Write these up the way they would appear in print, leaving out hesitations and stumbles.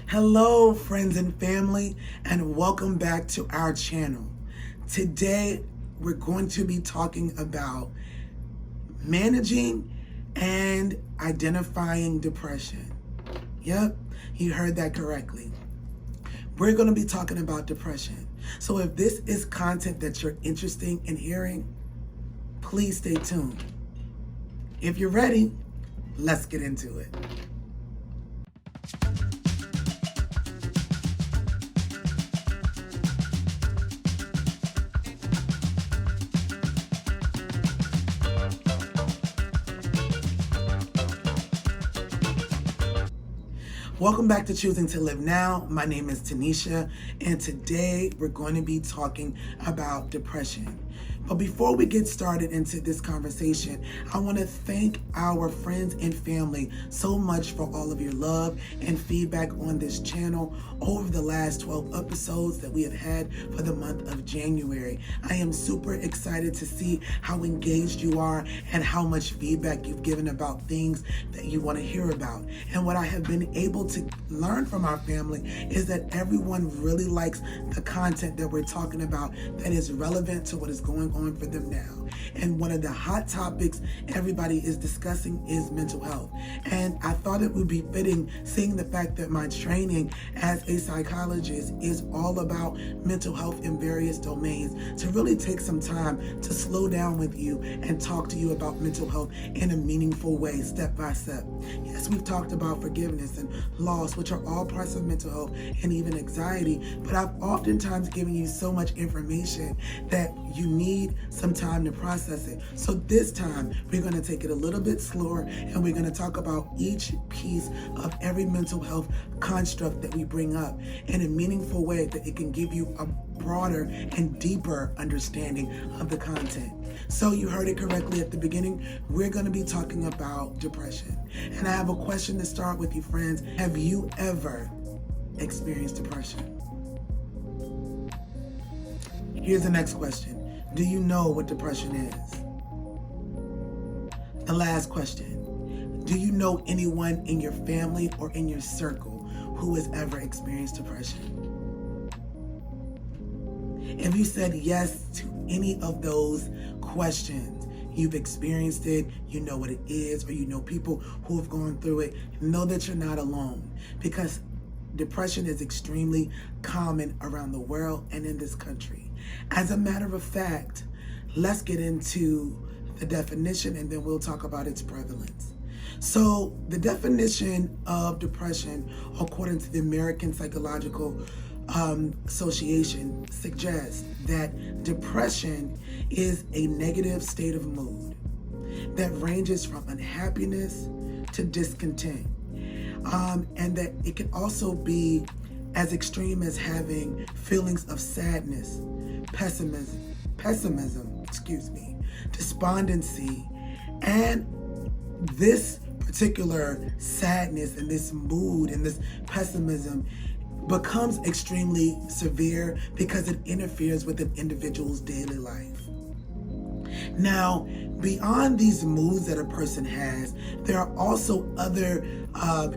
Hello, friends and family, and welcome back to our channel. Today, we're going to be talking about managing and identifying depression. Yep, you heard that correctly. We're going to be talking about depression. So if this is content that you're interested in hearing, please stay tuned. If you're ready, let's get into it. Welcome back to Choosing to Live Now. My name is Taneshia, and today we're going to be talking about depression. But before we get started into this conversation, I want to thank our friends and family so much for all of your love and feedback on this channel over the last 12 episodes that we have had for the month of January. I am super excited to see how engaged you are and how much feedback you've given about things that you want to hear about. And what I have been able to learn from our family is that everyone really likes the content that we're talking about that is relevant to what is going on for them now. And one of the hot topics everybody is discussing is mental health. And I thought it would be fitting, seeing the fact that my training as a psychologist is all about mental health in various domains, to really take some time to slow down with you and talk to you about mental health in a meaningful way, step by step. Yes, we've talked about forgiveness and loss, which are all parts of mental health and even anxiety, but I've oftentimes given you so much information that you need some time to process it. So this time we're going to take it a little bit slower, and we're going to talk about each piece of every mental health construct that we bring up in a meaningful way that it can give you a broader and deeper understanding of the content. So you heard it correctly at the beginning. We're going to be talking about depression. And I have a question to start with you, friends. Have you ever experienced depression? Here's the next question. Do you know what depression is? The last question. Do you know anyone in your family or in your circle who has ever experienced depression? If you said yes to any of those questions, you've experienced it, you know what it is, or you know people who have gone through it, know that you're not alone, because depression is extremely common around the world and in this country. As a matter of fact, let's get into the definition and then we'll talk about its prevalence. So the definition of depression, according to the American Psychological Association, suggests that depression is a negative state of mood that ranges from unhappiness to discontent. And that it can also be as extreme as having feelings of sadness, pessimism, despondency, and this particular sadness and this mood and this pessimism becomes extremely severe because it interferes with an individual's daily life. Now, beyond these moods that a person has, there are also other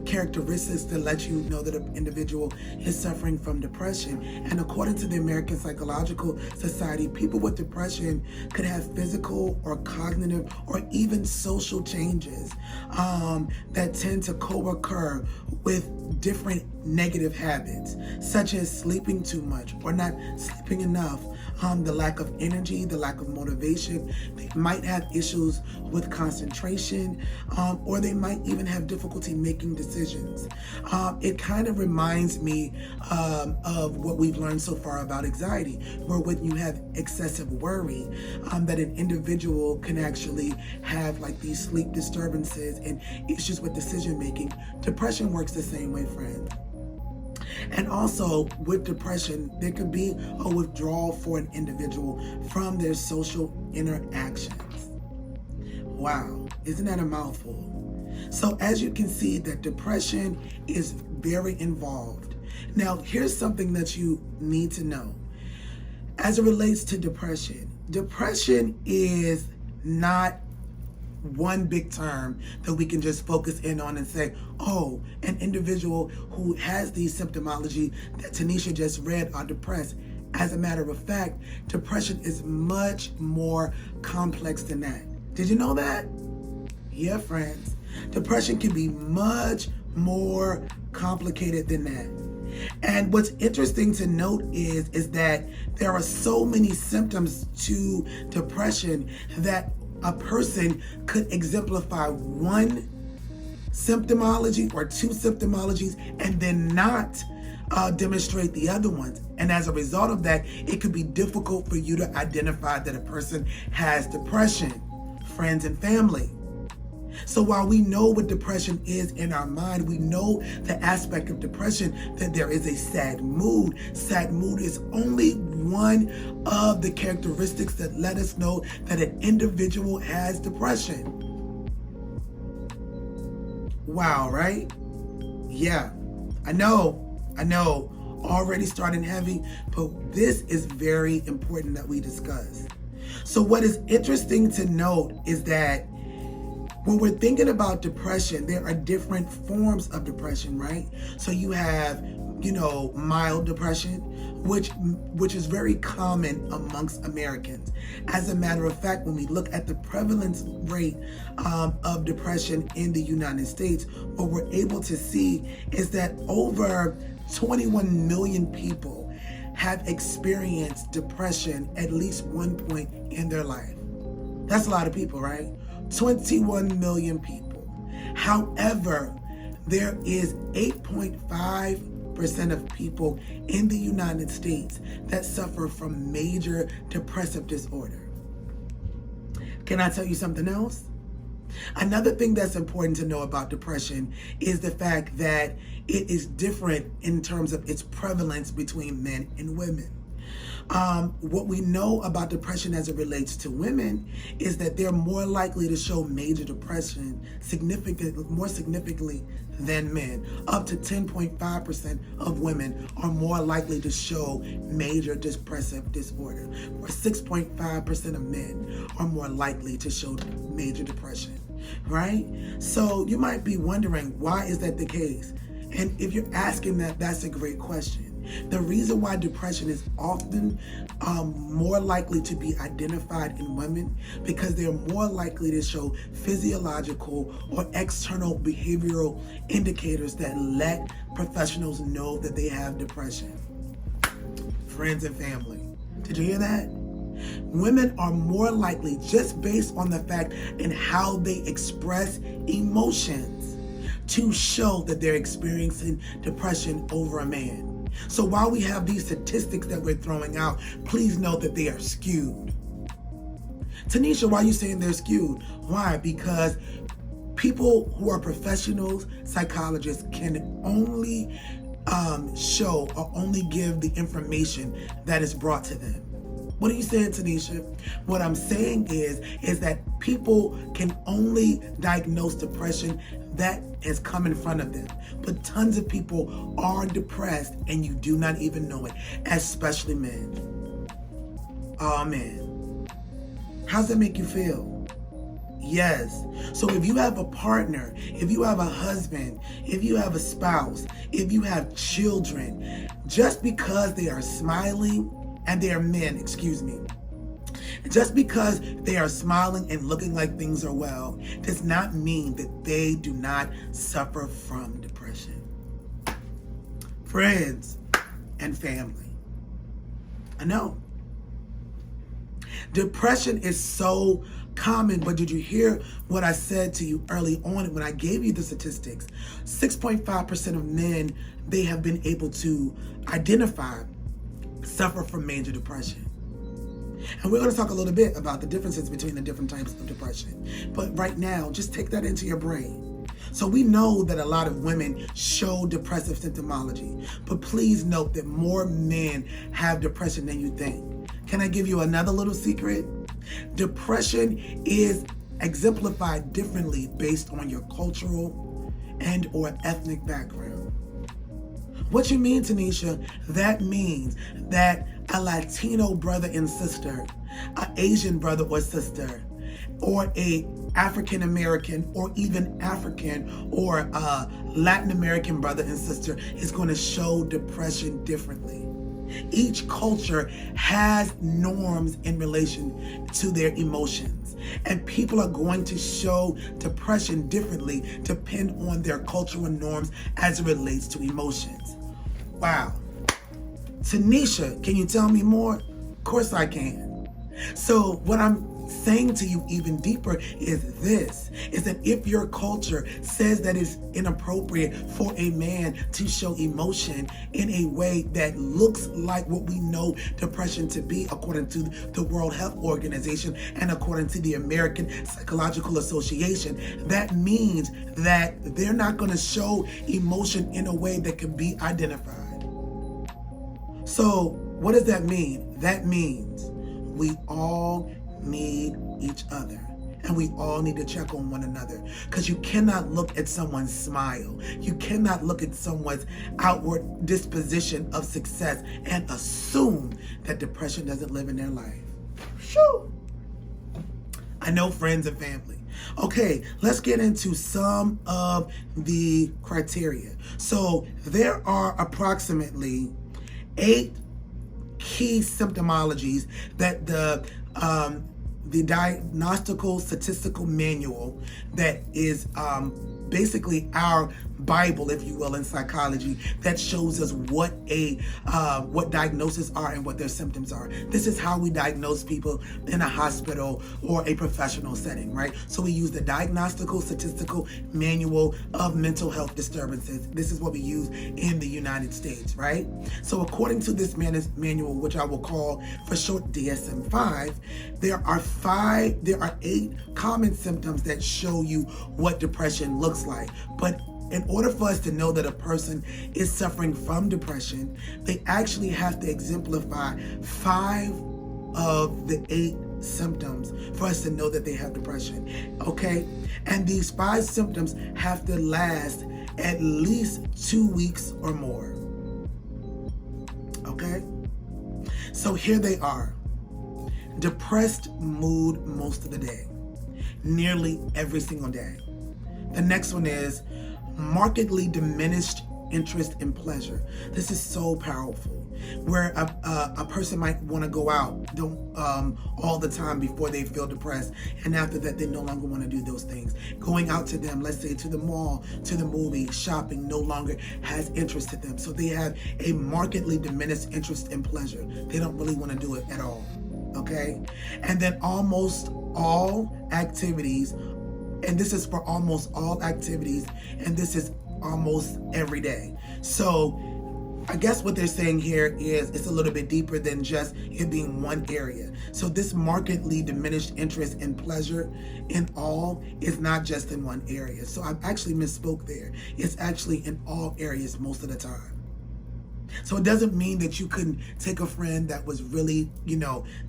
characteristics that let you know that an individual is suffering from depression. And according to the American Psychological Society, people with depression could have physical or cognitive or even social changes that tend to co-occur with different negative habits, such as sleeping too much or not sleeping enough, the lack of energy, the lack of motivation. They might have issues with concentration, or they might even have difficulty making decisions. It kind of reminds me of what we've learned so far about anxiety, where when you have excessive worry, that an individual can actually have like these sleep disturbances and issues with decision making. Depression works the same way, friends. And also with depression, there could be a withdrawal for an individual from their social interactions. Wow, isn't that a mouthful? So as you can see, that depression is very involved. Now, here's something that you need to know. As it relates to depression, depression is not one big term that we can just focus in on and say, oh, an individual who has the symptomology that Taneshia just read are depressed. As a matter of fact, depression is much more complex than that. Did you know that? Yeah, friends. Depression can be much more complicated than that. And what's interesting to note is that there are so many symptoms to depression that a person could exemplify one symptomology or two symptomologies and then not demonstrate the other ones. And as a result of that, it could be difficult for you to identify that a person has depression, friends and family. So while we know what depression is in our mind, we know the aspect of depression that there is a sad mood. Sad mood is only one of the characteristics that let us know that an individual has depression. Wow, right? Yeah, I know, already starting heavy, but this is very important that we discuss. So what is interesting to note is that when we're thinking about depression, there are different forms of depression, right? So you have, mild depression, which is very common amongst Americans. As a matter of fact, when we look at the prevalence rate of depression in the United States, what we're able to see is that over 21 million people have experienced depression at least one point in their life. That's a lot of people, right? 21 million people. However, there is 8.5% of people in the United States that suffer from major depressive disorder. Can I tell you something else? Another thing that's important to know about depression is the fact that it is different in terms of its prevalence between men and women. What we know about depression as it relates to women is that they're more likely to show major depression more significantly than men. Up to 10.5% of women are more likely to show major depressive disorder, or 6.5% of men are more likely to show major depression, right? So you might be wondering, why is that the case? And if you're asking that, that's a great question. The reason why depression is often more likely to be identified in women, because they're more likely to show physiological or external behavioral indicators that let professionals know that they have depression. Friends and family, did you hear that? Women are more likely, just based on the fact and how they express emotions, to show that they're experiencing depression over a man. So while we have these statistics that we're throwing out, please note that they are skewed. Taneshia, why are you saying they're skewed? Why? Because people who are professionals, psychologists, can only show or only give the information that is brought to them. What are you saying, Taneshia? What I'm saying is that people can only diagnose depression that has come in front of them. But tons of people are depressed and you do not even know it, especially men. Oh man. How's that make you feel? Yes. So if you have a partner, if you have a husband, if you have a spouse, if you have children, just because they are smiling, and they are men, just because they are smiling and looking like things are well, does not mean that they do not suffer from depression. Friends and family, I know. Depression is so common, but did you hear what I said to you early on when I gave you the statistics? 6.5% of men, they have been able to identify suffer from major depression. And we're going to talk a little bit about the differences between the different types of depression. But right now, just take that into your brain. So we know that a lot of women show depressive symptomology, but please note that more men have depression than you think. Can I give you another little secret? Depression is exemplified differently based on your cultural and or ethnic background. What you mean, Taneshia? That means that a Latino brother and sister, an Asian brother or sister, or a African American or even African or Latin American brother and sister is going to show depression differently. Each culture has norms in relation to their emotions, and people are going to show depression differently depending on their cultural norms as it relates to emotions. Wow. Tanesha, can you tell me more? Of course I can. So what I'm saying to you even deeper is that if your culture says that it's inappropriate for a man to show emotion in a way that looks like what we know depression to be according to the World Health Organization and according to the American Psychological Association, that means that they're not going to show emotion in a way that can be identified. So what does that mean? That means we all need each other, and we all need to check on one another, because you cannot look at someone's smile, you cannot look at someone's outward disposition of success and assume that depression doesn't live in their life. Shoo! I know, friends and family. Okay, let's get into some of the criteria. So there are approximately 8 key symptomologies that the Diagnostical Statistical Manual, that is basically our Bible, if you will, in psychology, that shows us what diagnoses are and what their symptoms are. This is how we diagnose people in a hospital or a professional setting, right? So we use the Diagnostical Statistical Manual of Mental Health Disturbances. This is what we use in the United States, right? So according to this manual, which I will call for short DSM-5, there are 8 common symptoms that show you what depression looks like. But in order for us to know that a person is suffering from depression, they actually have to exemplify 5 of the 8 symptoms for us to know that they have depression, okay? And these 5 symptoms have to last at least 2 weeks or more, okay? So here they are. Depressed mood most of the day, nearly every single day. The next one is markedly diminished interest in pleasure. This is so powerful, where a person might want to go out all the time before they feel depressed, and after that they no longer want to do those things. Going out to them, let's say to the mall, to the movie, shopping, no longer has interest to them. So they have a markedly diminished interest in pleasure. They don't really want to do it at all, okay? And then almost all activities, and this is for almost all activities, and this is almost every day. So I guess what they're saying here is it's a little bit deeper than just it being one area. So this markedly diminished interest in pleasure in all is not just in one area. So I've actually misspoke there. It's actually in all areas most of the time. So it doesn't mean that you couldn't take a friend that was really,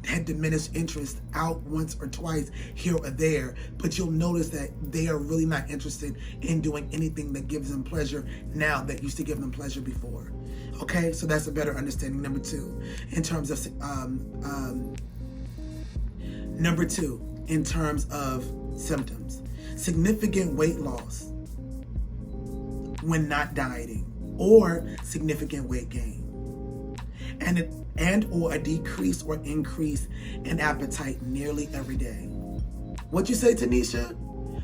had diminished interest out once or twice here or there, but you'll notice that they are really not interested in doing anything that gives them pleasure now that used to give them pleasure before. Okay, so that's a better understanding. Number 2, in terms of symptoms, significant weight loss when not dieting, or significant weight gain, and or a decrease or increase in appetite nearly every day. What'd you say, Tanesha?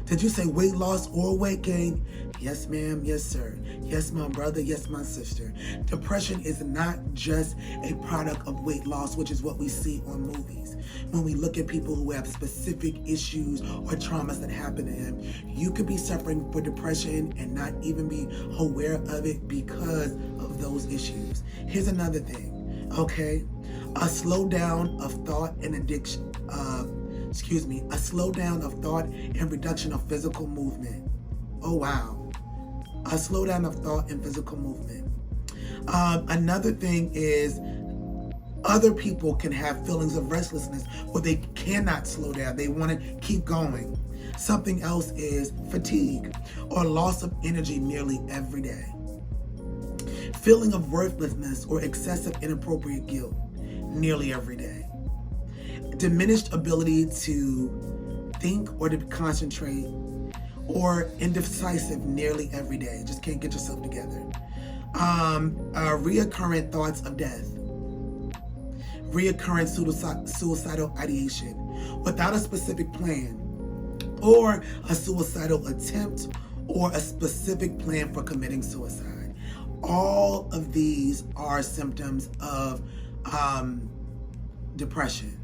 Did you say weight loss or weight gain? Yes, ma'am. Yes, sir. Yes, my brother. Yes, my sister. Depression is not just a product of weight loss, which is what we see on movies. When we look at people who have specific issues or traumas that happen to them, you could be suffering for depression and not even be aware of it because of those issues. Here's another thing, okay? A slowdown of thought and addiction. A slowdown of thought and reduction of physical movement. Oh, wow. A slowdown of thought and physical movement. Another thing is other people can have feelings of restlessness where they cannot slow down. They want to keep going. Something else is fatigue or loss of energy nearly every day. Feeling of worthlessness or excessive inappropriate guilt nearly every day. Diminished ability to think or to concentrate, or indecisive nearly every day. Just can't get yourself together. Reoccurrent thoughts of death. Reoccurrent suicidal ideation without a specific plan, or a suicidal attempt, or a specific plan for committing suicide. All of these are symptoms of depression.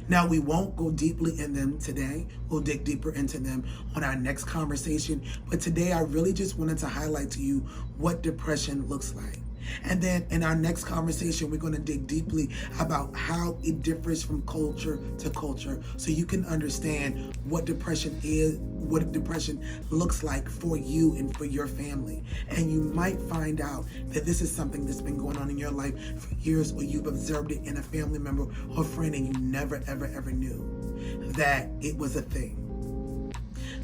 Now, we won't go deeply in them today. We'll dig deeper into them on our next conversation. But today, I really just wanted to highlight to you what depression looks like. And then in our next conversation, we're going to dig deeply about how it differs from culture to culture, so you can understand what depression is, what depression looks like for you and for your family. And you might find out that this is something that's been going on in your life for years, or you've observed it in a family member or friend and you never, ever knew that it was a thing.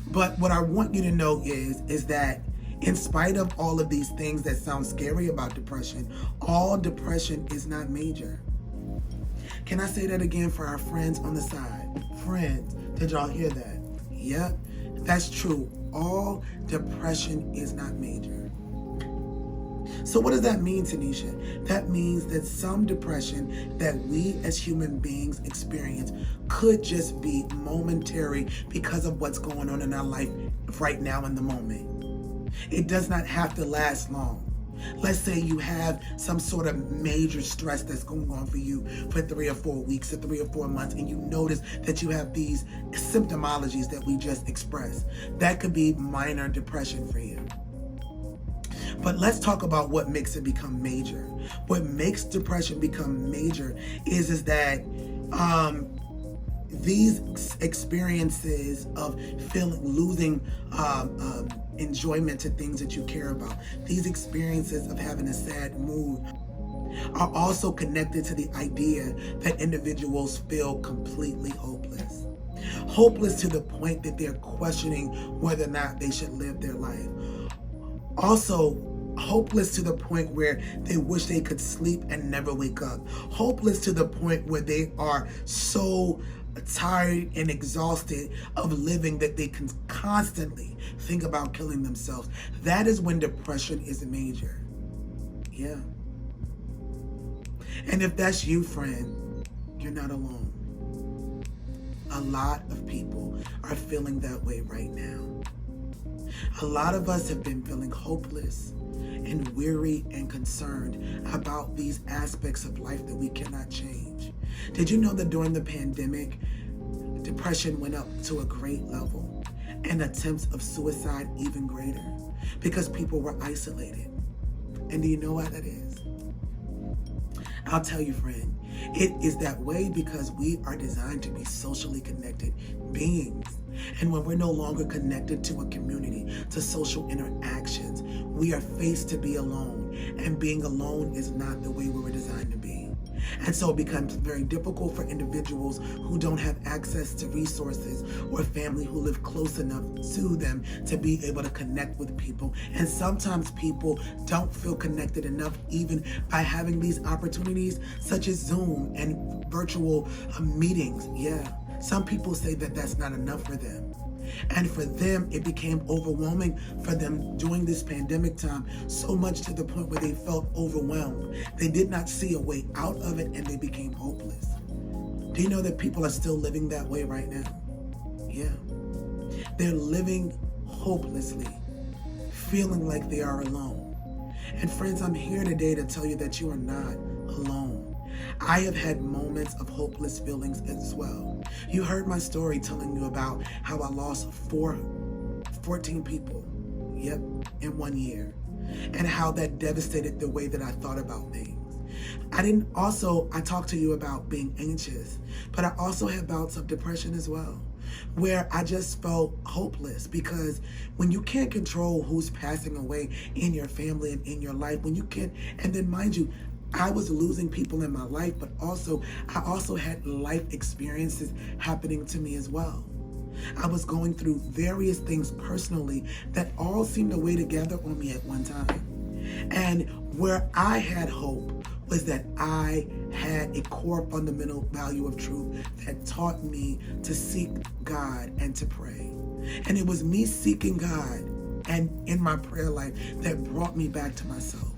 But what I want you to know is that in spite of all of these things that sound scary about depression, all depression is not major. Can I say that again for our friends on the side? Friends, did y'all hear that? Yep, that's true. All depression is not major. So what does that mean, Taneshia? That means that some depression that we as human beings experience could just be momentary because of what's going on in our life right now in the moment. It does not have to last long. Let's say you have some sort of major stress that's going on for you for 3 or 4 weeks or 3 or 4 months, and you notice that you have these symptomologies that we just expressed. That could be minor depression for you. But let's talk about what makes it become major. What makes depression become major is that these experiences of losing enjoyment to things that you care about, these experiences of having a sad mood, are also connected to the idea that individuals feel completely hopeless. Hopeless to the point that they're questioning whether or not they should live their life. Also, hopeless to the point where they wish they could sleep and never wake up. Hopeless to the point where they are so tired and exhausted of living that they can constantly think about killing themselves. That is when depression is major. Yeah. And if that's you, friend, you're not alone. A lot of people are feeling that way right now. A lot of us have been feeling hopeless and weary and concerned about these aspects of life that we cannot change. Did you know that during the pandemic, depression went up to a great level and attempts of suicide even greater because people were isolated? And do you know why that is? I'll tell you, friend, it is that way because we are designed to be socially connected beings. And when we're no longer connected to a community, to social interactions, we are faced to be alone. And being alone is not the way we were designed to be. And so it becomes very difficult for individuals who don't have access to resources or family who live close enough to them to be able to connect with people. And sometimes people don't feel connected enough even by having these opportunities such as Zoom and virtual meetings. Yeah, some people say that that's not enough for them. And for them, it became overwhelming for them during this pandemic time, so much to the point where they felt overwhelmed. They did not see a way out of it, and they became hopeless. Do you know that people are still living that way right now? Yeah. They're living hopelessly, feeling like they are alone. And friends, I'm here today to tell you that you are not alone. I have had moments of hopeless feelings as well. You heard my story telling you about how I lost 14 people, in 1 year, and how that devastated the way that I thought about things. I talked to you about being anxious, but I also had bouts of depression as well, where I just felt hopeless because when you can't control who's passing away in your family and in your life, and then mind you, I was losing people in my life, but I also had life experiences happening to me as well. I was going through various things personally that all seemed to weigh together on me at one time. And where I had hope was that I had a core fundamental value of truth that taught me to seek God and to pray. And it was me seeking God and in my prayer life that brought me back to myself.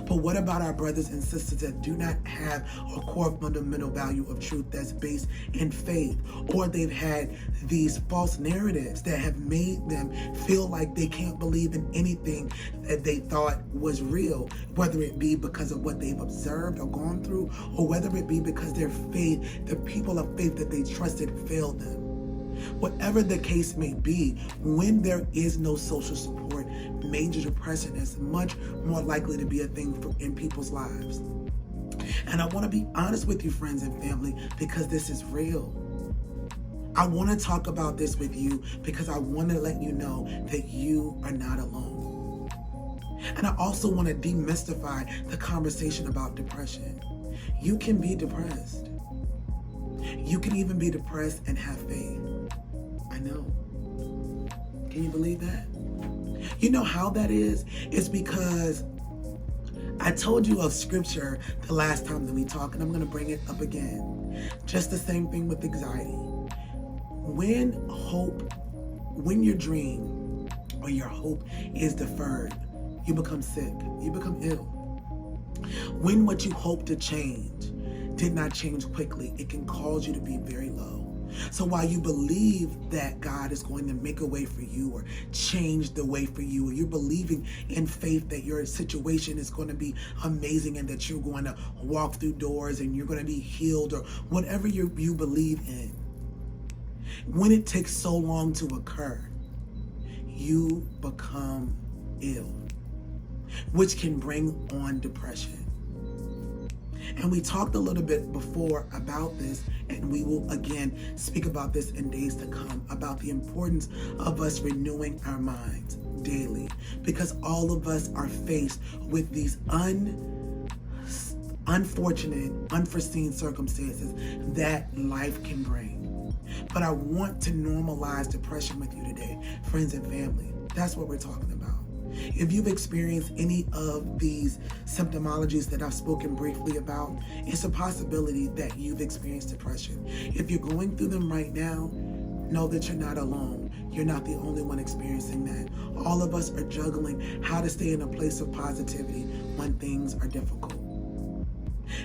But what about our brothers and sisters that do not have a core fundamental value of truth that's based in faith, or they've had these false narratives that have made them feel like they can't believe in anything that they thought was real, whether it be because of what they've observed or gone through, or whether it be because their faith, the people of faith that they trusted, failed them. Whatever the case may be, when there is no social support, major depression is much more likely to be a thing in people's lives. And I want to be honest with you, friends and family, because this is real. I want to talk about this with you because I want to let you know that you are not alone. And I also want to demystify the conversation about depression. You can be depressed. You can even be depressed and have faith. I know. Can you believe that? You know how that is? It's because I told you of scripture the last time that we talked, and I'm going to bring it up again. Just the same thing with anxiety. When your dream or your hope is deferred, you become sick. You become ill. When what you hope to change did not change quickly, it can cause you to be very low. So while you believe that God is going to make a way for you or change the way for you, or you're believing in faith that your situation is going to be amazing and that you're going to walk through doors and you're going to be healed, or whatever you believe in, when it takes so long to occur, you become ill, which can bring on depression. And we talked a little bit before about this, and we will again speak about this in days to come, about the importance of us renewing our minds daily, because all of us are faced with these unfortunate, unforeseen circumstances that life can bring. But I want to normalize depression with you today, friends and family. That's what we're talking about. If you've experienced any of these symptomologies that I've spoken briefly about, it's a possibility that you've experienced depression. If you're going through them right now, know that you're not alone. You're not the only one experiencing that. All of us are juggling how to stay in a place of positivity when things are difficult.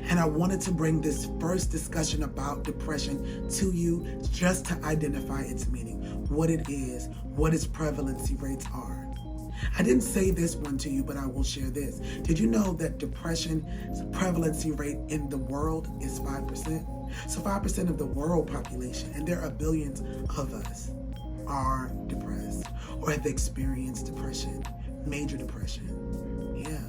And I wanted to bring this first discussion about depression to you just to identify its meaning, what it is, what its prevalency rates are. I didn't say this one to you, but I will share this. Did you know that depression's prevalency rate in the world is 5%? So 5% of the world population, and there are billions of us, are depressed or have experienced depression, major depression. Yeah.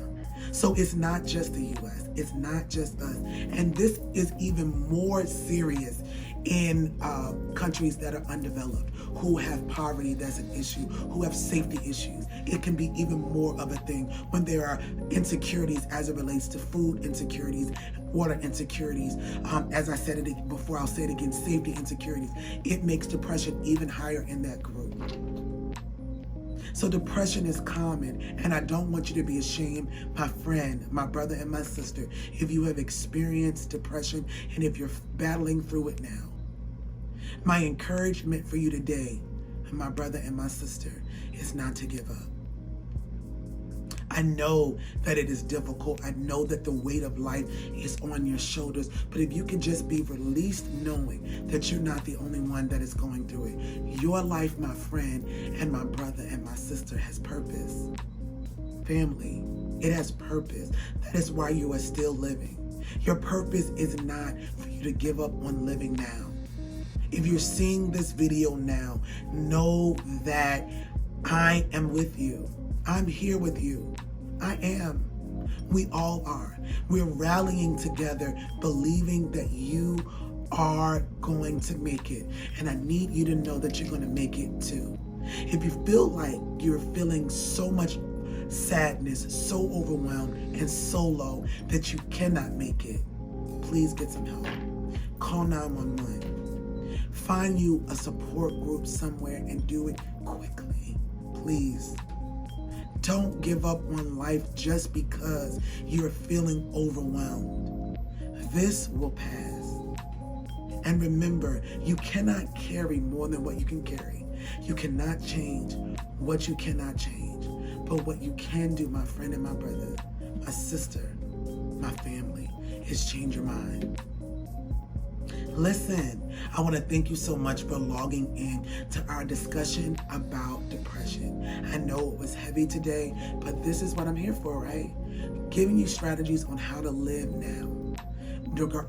So it's not just the U.S. It's not just us. And this is even more serious in countries that are undeveloped, who have poverty that's an issue, who have safety issues. It can be even more of a thing when there are insecurities as it relates to food insecurities, water insecurities. As I said it before, I'll say it again, safety insecurities. It makes depression even higher in that group. So depression is common, and I don't want you to be ashamed, my friend, my brother, and my sister, if you have experienced depression and if you're battling through it now. My encouragement for you today, my brother and my sister, is not to give up. I know that it is difficult. I know that the weight of life is on your shoulders. But if you can just be released knowing that you're not the only one that is going through it. Your life, my friend, and my brother and my sister, has purpose. Family, it has purpose. That is why you are still living. Your purpose is not for you to give up on living now. If you're seeing this video now, know that I am with you. I'm here with you. I am. We all are. We're rallying together, believing that you are going to make it. And I need you to know that you're going to make it too. If you feel like you're feeling so much sadness, so overwhelmed, and so low that you cannot make it, please get some help. Call 911. Find you a support group somewhere and do it quickly, please. Don't give up on life just because you're feeling overwhelmed. This will pass. And remember, you cannot carry more than what you can carry. You cannot change what you cannot change. But what you can do, my friend and my brother, my sister, my family, is change your mind. Listen, I want to thank you so much for logging in to our discussion about depression. I know it was heavy today, but this is what I'm here for, right? Giving you strategies on how to live now,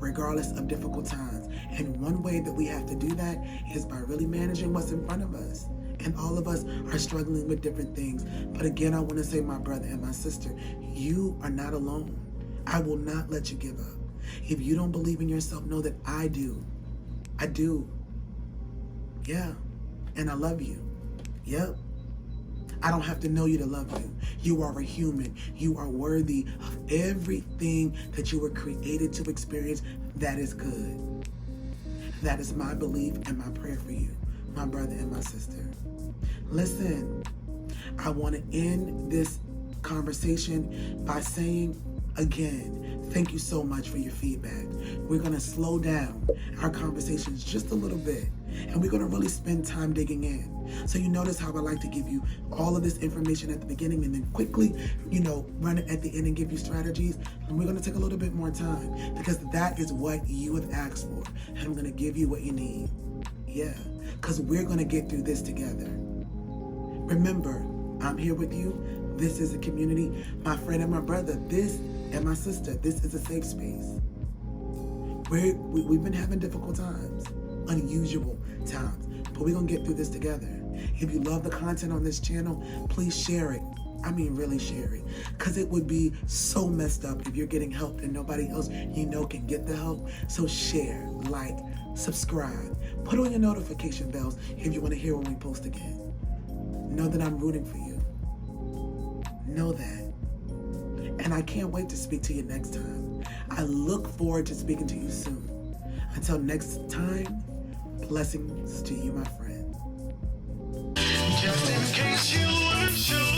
regardless of difficult times. And one way that we have to do that is by really managing what's in front of us. And all of us are struggling with different things. But again, I want to say, my brother and my sister, you are not alone. I will not let you give up. If you don't believe in yourself, know that I do. I do. Yeah. And I love you. Yep. I don't have to know you to love you. You are a human. You are worthy of everything that you were created to experience that is good. That is my belief and my prayer for you, my brother and my sister. Listen, I want to end this conversation by saying again, thank you so much for your feedback. We're going to slow down our conversations just a little bit, and we're going to really spend time digging in. So you notice how I like to give you all of this information at the beginning and then quickly, run it at the end and give you strategies. And we're going to take a little bit more time because that is what you have asked for. And I'm going to give you what you need. Yeah, because we're going to get through this together. Remember, I'm here with you. This is a community, my friend and my brother. This and my sister. This is a safe space. We've been having difficult times, unusual times, but we're going to get through this together. If you love the content on this channel, please share it. I mean, really share it. Because it would be so messed up if you're getting help and nobody else can get the help. So share, like, subscribe. Put on your notification bells if you want to hear when we post again. Know that I'm rooting for you. Know that. And I can't wait to speak to you next time. I look forward to speaking to you soon. Until next time, blessings to you, my friend. Just in case you weren't sure.